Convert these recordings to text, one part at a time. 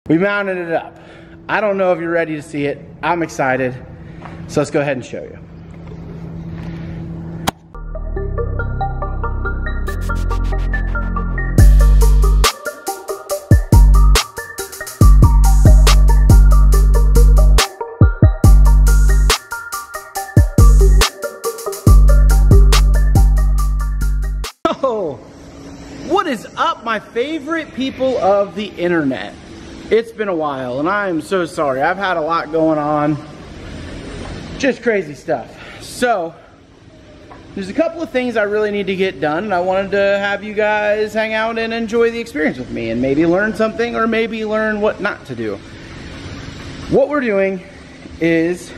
We mounted it up. I don't know if you're ready to see it. I'm excited. So let's go ahead and show you. Oh, what is up, my favorite people of the internet? It's been a while and I am so sorry. I've had a lot going on. Just crazy stuff. So, there's a couple of things I really need to get done, and I wanted to have you guys hang out and enjoy the experience with me and maybe learn something or maybe learn what not to do. What we're doing is,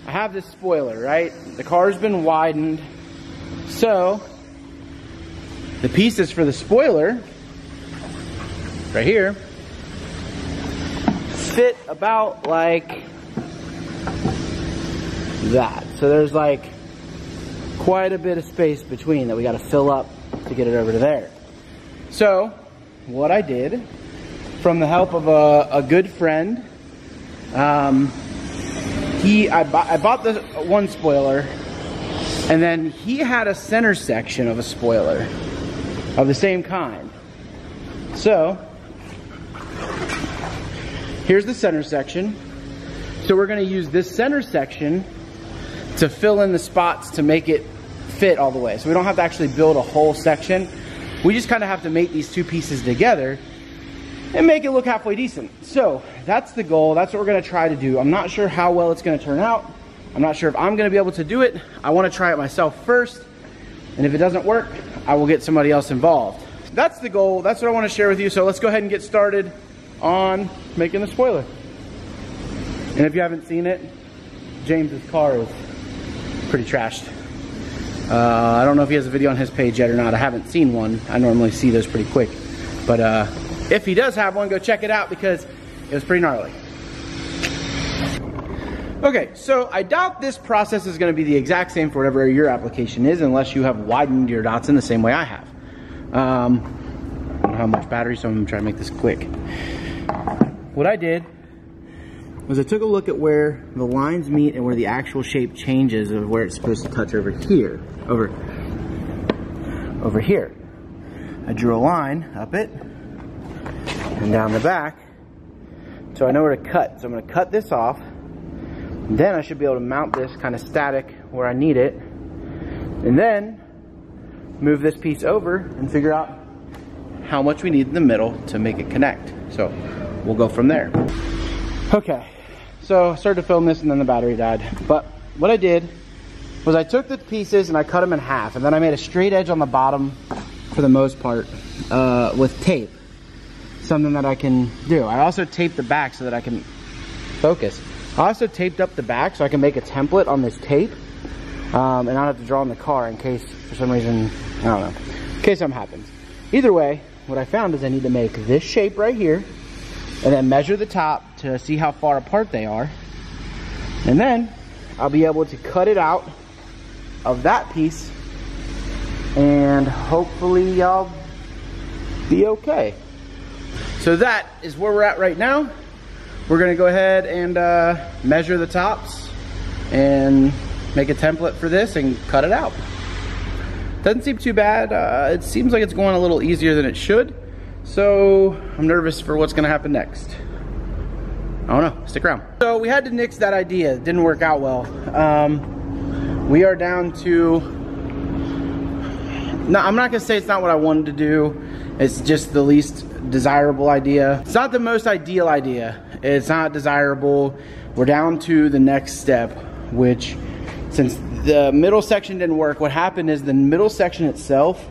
I have this spoiler, right? The car's been widened. So, the pieces for the spoiler, right here, fit about like that. So there's like quite a bit of space between that we got to fill up to get it over to there. So what I did, from the help of a good friend, I bought the one spoiler, and then he had a center section of a spoiler of the same kind. So here's the center section. So we're going to use this center section to fill in the spots to make it fit all the way. So we don't have to actually build a whole section. We just kind of have to make these two pieces together and make it look halfway decent. So that's the goal. That's what we're going to try to do. I'm not sure how well it's going to turn out. I'm not sure if I'm going to be able to do it. I want to try it myself first. And if it doesn't work, I will get somebody else involved. That's the goal. That's what I want to share with you. So let's go ahead and get started on making the spoiler. And if you haven't seen it, James's car is pretty trashed. I don't know if he has a video on his page yet or not. I haven't seen one. I normally see those pretty quick. But if he does have one, go check it out because it was pretty gnarly. Okay, so I doubt this process is going to be the exact same for whatever your application is, unless you have widened your dots in the same way I have. I don't know how much battery, so I'm going to try to make this quick. What I did was I took a look at where the lines meet and where the actual shape changes of where it's supposed to touch over here. Over here. I drew a line up it and down the back, so I know where to cut. So I'm going to cut this off. Then I should be able to mount this kind of static where I need it, and then move this piece over and figure out how much we need in the middle to make it connect. So we'll go from there. Okay, so I started to film this and then the battery died. But what I did was I took the pieces and I cut them in half, and then I made a straight edge on the bottom for the most part with tape. Something that I can do. I also taped the back so that I can focus. I also taped up the back so I can make a template on this tape and not have to draw on the car in case for some reason, I don't know, in case something happens. Either way, what I found is I need to make this shape right here and then measure the top to see how far apart they are. And then I'll be able to cut it out of that piece and hopefully I'll be okay. So that is where we're at right now. We're gonna go ahead and measure the tops and make a template for this and cut it out. Doesn't seem too bad. It seems like it's going a little easier than it should. So I'm nervous for what's gonna happen next. I don't know, stick around. So we had to nix that idea. It didn't work out well. We are down to, no, I'm not gonna say it's not what I wanted to do. It's just the least desirable idea. It's not the most ideal idea. It's not desirable. We're down to the next step, which, since the middle section didn't work, what happened is the middle section itself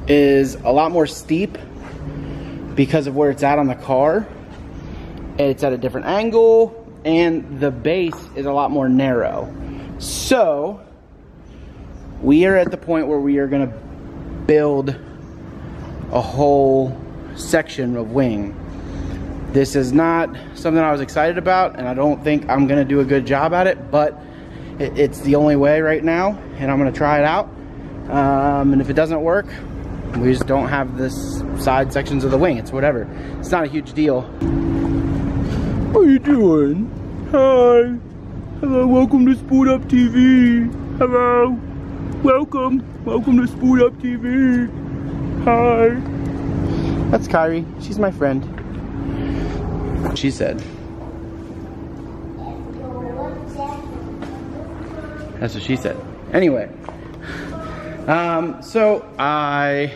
is a lot more steep because of where it's at on the car. It's at a different angle and the base is a lot more narrow. So we are at the point where we are going to build a whole section of wing. This is not something I was excited about, and I don't think I'm going to do a good job at it, but it's the only way right now, and I'm going to try it out. And if it doesn't work, We just don't have this side sections of the wing. It's whatever. It's not a huge deal. What are you doing? Hi. Hello, welcome to Spooled Up TV. Hello. Welcome. Welcome to Spooled Up TV. Hi. That's Kyrie. She's my friend. She said. That's what she said. Anyway. So I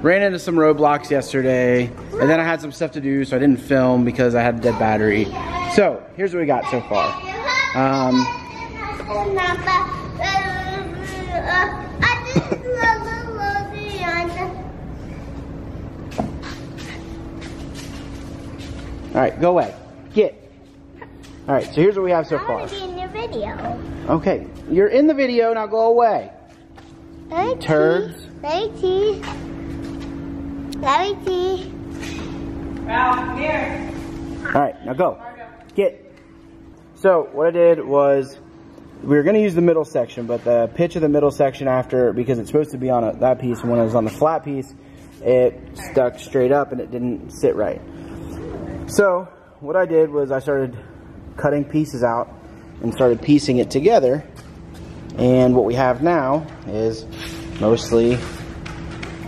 ran into some roadblocks yesterday, and then I had some stuff to do, so I didn't film because I had a dead battery. So here's what we got so far. All right, go away. Get. All right, so here's what we have so far. I want to be in your video. Okay, you're in the video, now go away. Turds. Righty. Righty. Ralph, here. All right, now go. Get. So what I did was, we were going to use the middle section, but the pitch of the middle section after, because it's supposed to be on that piece, and when it was on the flat piece, it stuck straight up and it didn't sit right. So what I did was I started cutting pieces out and started piecing it together. And what we have now is mostly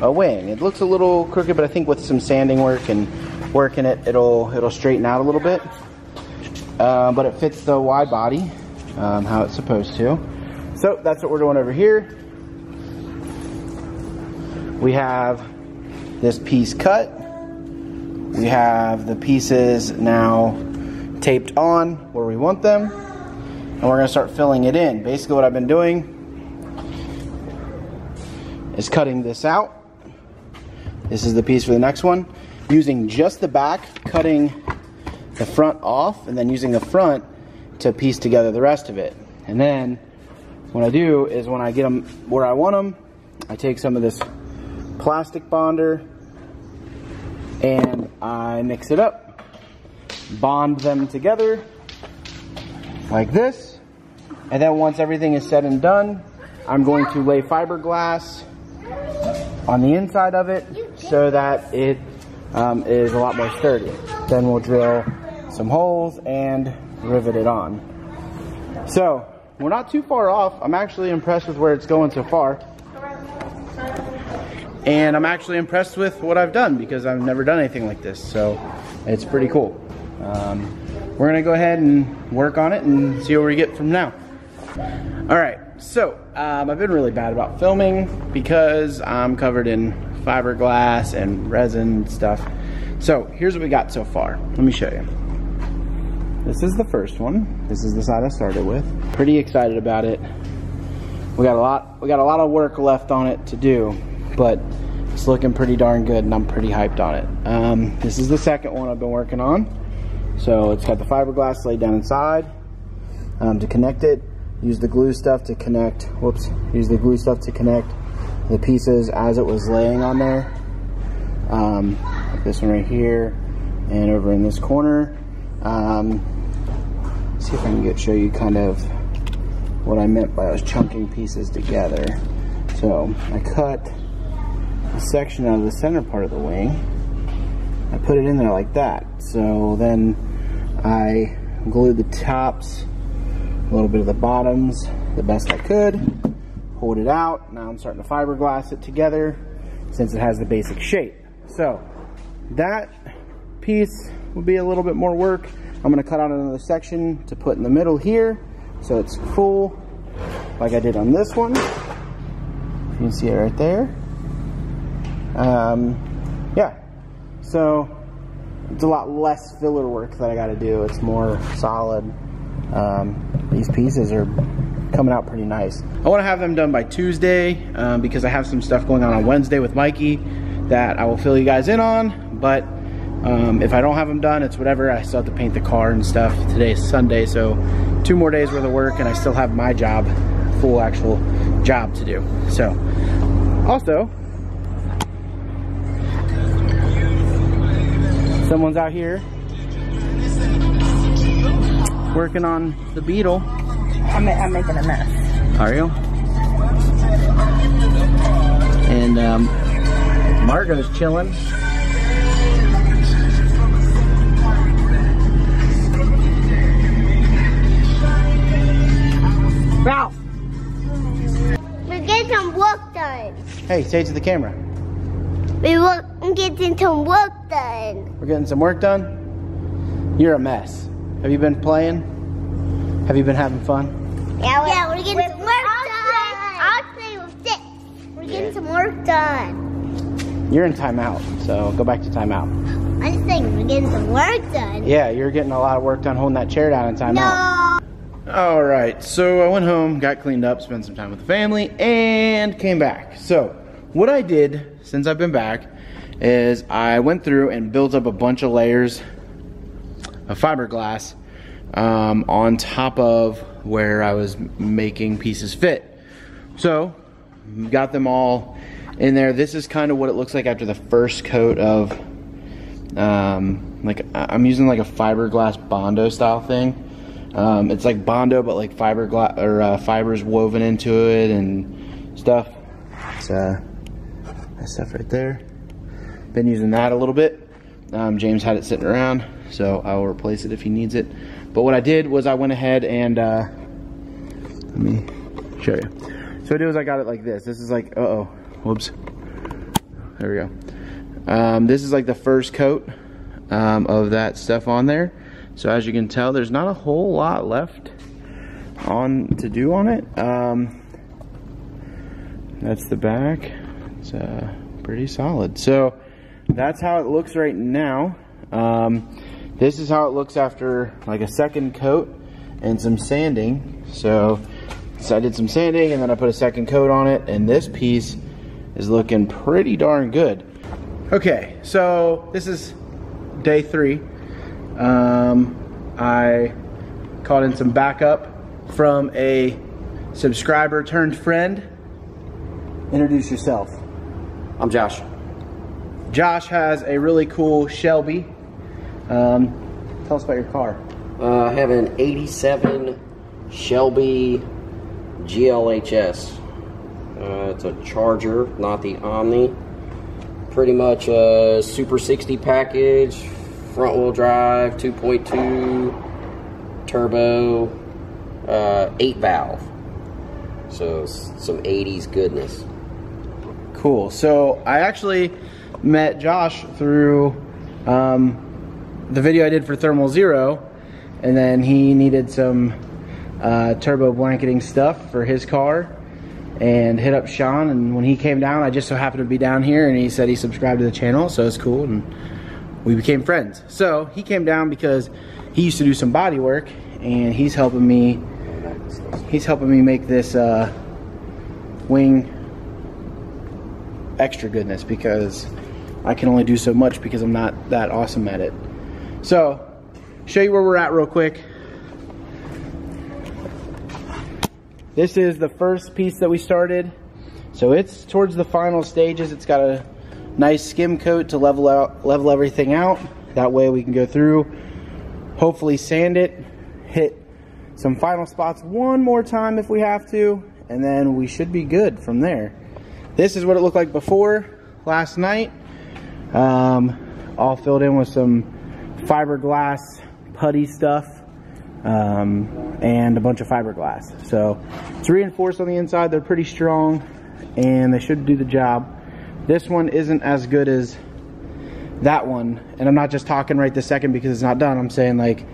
a wing. It looks a little crooked, but I think with some sanding work and working it, it'll straighten out a little bit. But it fits the wide body, how it's supposed to. So that's what we're doing over here. We have this piece cut. We have the pieces now taped on where we want them. And we're going to start filling it in. Basically what I've been doing is cutting this out. This is the piece for the next one. Using just the back, cutting the front off, and then using the front to piece together the rest of it. And then what I do is when I get them where I want them, I take some of this plastic bonder and I mix it up. Bond them together like this. And then once everything is said and done, I'm going to lay fiberglass on the inside of it so that it is a lot more sturdy. Then we'll drill some holes and rivet it on. So we're not too far off. I'm actually impressed with where it's going so far. And I'm actually impressed with what I've done because I've never done anything like this. So it's pretty cool. We're gonna go ahead and work on it and see what we get from now. All right, so I've been really bad about filming because I'm covered in fiberglass and resin and stuff. So here's what we got so far. Let me show you. This is the first one. This is the side I started with. Pretty excited about it. We got a lot of work left on it to do, but it's looking pretty darn good and I'm pretty hyped on it. This is the second one I've been working on. So it's got the fiberglass laid down inside to connect it. Use the glue stuff to connect, use the glue stuff to connect the pieces as it was laying on there. Like this one right here and over in this corner. See if I can show you kind of what I meant by us chunking pieces together. So I cut a section out of the center part of the wing. I put it in there like that. So then I glued the tops, a little bit of the bottoms, the best I could, pulled it out. Now I'm starting to fiberglass it together since it has the basic shape. So that piece will be a little bit more work. I'm gonna cut out another section to put in the middle here so it's full like I did on this one. You can see it right there. Yeah, so it's a lot less filler work that I gotta do. It's more solid. These pieces are coming out pretty nice. I want to have them done by Tuesday because I have some stuff going on Wednesday with Mikey that I will fill you guys in on, but if I don't have them done, it's whatever. I still have to paint the car and stuff. Today is Sunday, so 2 more days worth of work and I still have my job, full actual job to do. So also, someone's out here working on the Beetle. I'm making a mess. Are you? And Margot's chilling. Ralph! We're getting some work done. Hey, say it to the camera. We're getting some work done. We're getting some work done? You're a mess. Have you been playing? Have you been having fun? Yeah, we're getting some work done. I'll play with sticks. We're getting some work done. You're in timeout, so go back to timeout. I'm just saying, we're getting some work done. Yeah, you're getting a lot of work done holding that chair down in timeout. No. All right, so I went home, got cleaned up, spent some time with the family, and came back. So what I did since I've been back is I went through and built up a bunch of layers of fiberglass on top of where I was making pieces fit. So got them all in there. This is kind of what it looks like after the first coat of like I'm using like a fiberglass Bondo style thing. It's like Bondo but like fiberglass or fibers woven into it and stuff. It's that stuff right there. Been using that a little bit. James had it sitting around, so I will replace it if he needs it. But what I did was I went ahead and let me show you. So what I did was I got it like this. This is like whoops. There we go. This is like the first coat of that stuff on there. So as you can tell, there's not a whole lot left to do on it. That's the back. It's pretty solid. So that's how it looks right now. This is how it looks after like a second coat and some sanding. So I did some sanding and then I put a second coat on it, and this piece is looking pretty darn good. Okay, so this is day 3. I called in some backup from a subscriber turned friend. Introduce yourself. I'm Josh. Josh has a really cool Shelby. Tell us about your car. I have an 87 Shelby GLHS. It's a Charger, not the Omni. Pretty much a Super 60 package, front wheel drive, 2.2 turbo, 8 valve. So some 80s goodness. Cool. So I actually met Josh through the video I did for Thermal Zero, and then he needed some turbo blanketing stuff for his car and hit up Sean, and when he came down, I just so happened to be down here, and he said he subscribed to the channel, so it's cool, and we became friends. So he came down because he used to do some body work, and he's helping me make this wing extra goodness, because I can only do so much because I'm not that awesome at it. So show you where we're at real quick. This is the first piece that we started. So it's towards the final stages. It's got a nice skim coat to level everything out. That way we can go through, hopefully sand it, hit some final spots one more time if we have to, and then we should be good from there. This is what it looked like before last night. All filled in with some fiberglass putty stuff. And a bunch of fiberglass. So it's reinforced on the inside. They're pretty strong and they should do the job. This one isn't as good as that one, and I'm not just talking right this second because it's not done. I'm saying like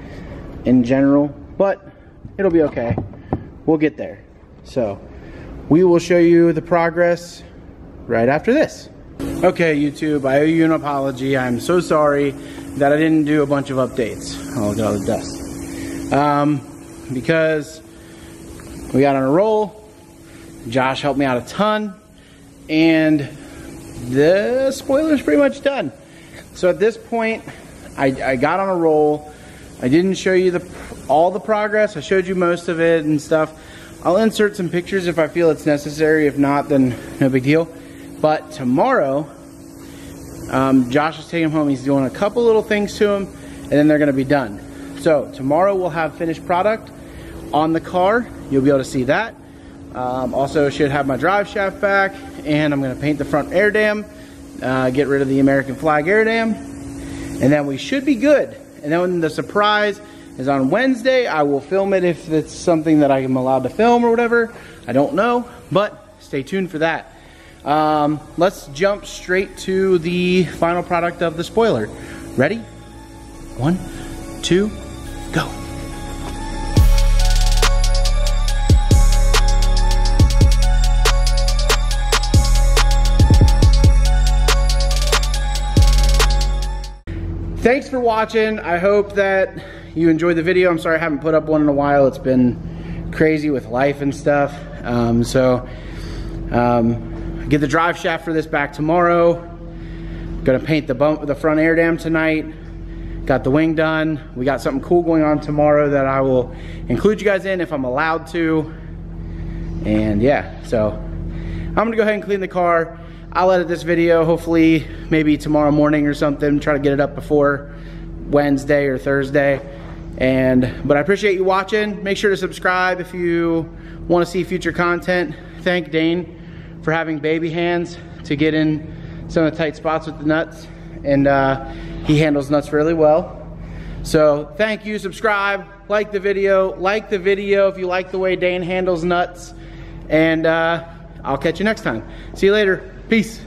in general, but it'll be okay. We'll get there. So we will show you the progress right after this. Okay, YouTube, I owe you an apology. I'm so sorry that I didn't do a bunch of updates. Oh, look at all the dust. Because we got on a roll. Josh helped me out a ton, and the spoiler's pretty much done. So at this point, I got on a roll. I didn't show you all the progress. I showed you most of it and stuff. I'll insert some pictures if I feel it's necessary. If not, then no big deal. But tomorrow, Josh is taking him home. He's doing a couple little things to him, and then they're gonna be done. So tomorrow we'll have finished product on the car. You'll be able to see that. Also should have my drive shaft back, and I'm gonna paint the front air dam get rid of the American flag air dam, and then we should be good. And then when the surprise is on Wednesday, I will film it if it's something that I am allowed to film or whatever. I don't know, but stay tuned for that. Let's jump straight to the final product of the spoiler. Ready? 1, 2, go. Thanks for watching. I hope that you enjoyed the video. I'm sorry I haven't put up one in a while. It's been crazy with life and stuff. Get the drive shaft for this back tomorrow. Gonna paint the front air dam tonight. Got the wing done. We got something cool going on tomorrow that I will include you guys in if I'm allowed to. And yeah, so I'm gonna go ahead and clean the car. I'll edit this video hopefully maybe tomorrow morning or something, try to get it up before Wednesday or Thursday. But I appreciate you watching. Make sure to subscribe if you want to see future content. Thank Dane for having baby hands to get in some of the tight spots with the nuts, and he handles nuts really well. So thank you, subscribe, like the video if you like the way Dane handles nuts, and I'll catch you next time. See you later. Peace.